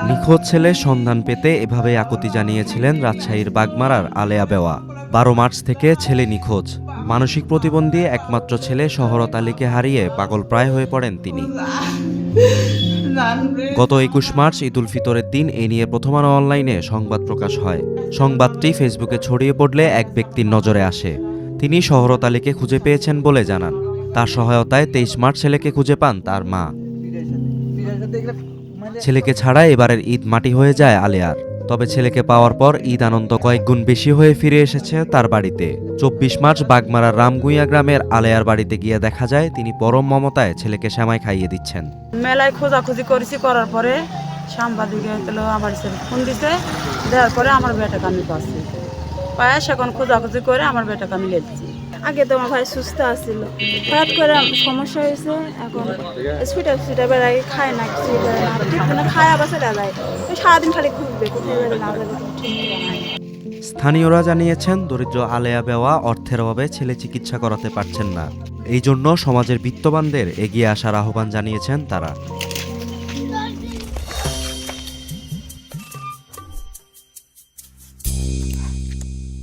নিখোঁজ ছেলে সন্ধান পেতে এভাবে আকুতি জানিয়েছিলেন রাজশাহীর বাগমারার আলেয়া বেওয়া। 12 মার্চ থেকে ছেলে নিখোঁজ। মানসিক প্রতিবন্ধী একমাত্র ছেলে শহরত আলীকে হারিয়ে পাগলপ্রায় হয়ে পড়েন তিনি। গত 21 মার্চ ঈদুল ফিতরের দিন এ নিয়ে প্রথম আলো অনলাইনে সংবাদ প্রকাশ হয়। সংবাদটি ফেসবুকে ছড়িয়ে পড়লে এক ব্যক্তির নজরে আসে। তিনি শহরত আলীকে খুঁজে পেয়েছেন বলে জানান। তার সহায়তায় 23 মার্চ ছেলেকে খুঁজে পান তার মা। ছেলেকে ছাড়া এবারের ঈদ মাটি হয়ে যায় আলেয়ার। তবে ছেলেকে পাওয়ার পর ঈদ আনন্দ কয়েক গুণ বেশি হয়ে ফিরে এসেছে তার বাড়িতে। 24 মার্চ বাগমারার রামগুইয়া গ্রামের আলেয়ার বাড়িতে গিয়ে দেখা যায় তিনি পরম মমতায় ছেলেকে সেমাই খাইয়ে দিচ্ছেন। মেলায় খোঁজাখুঁজি করেছি, করার পরে সাংবাদিকে আমার ফোন দিছে, দেওয়ার পরে আমার বেটাকে আমি পাচ্ছি পায়ে সেখন খোঁজাখুঁজি করে আমার বেটাকে আমি লেগেছি। আগে তো আমার ভাই সুস্থ আছিল, হঠাৎ করে সমস্যা হয়েছে। এখন স্পিটা বেড়াই খায় না, কিছু বেড়ায় না, ঠিক না খায় আবার চলে যায়। সারাদিন খালি ঘুরবে, কোথায় যাবে না যাবে। স্থানীয়রা জানিয়েছেন দরিদ্র আলেয়া বেওয়া অর্থের অভাবে ছেলে চিকিৎসা করাতে পারছেন না। এই জন্য সমাজের বিত্তবানদের এগিয়ে আসার আহ্বান জানিয়েছেন তারা।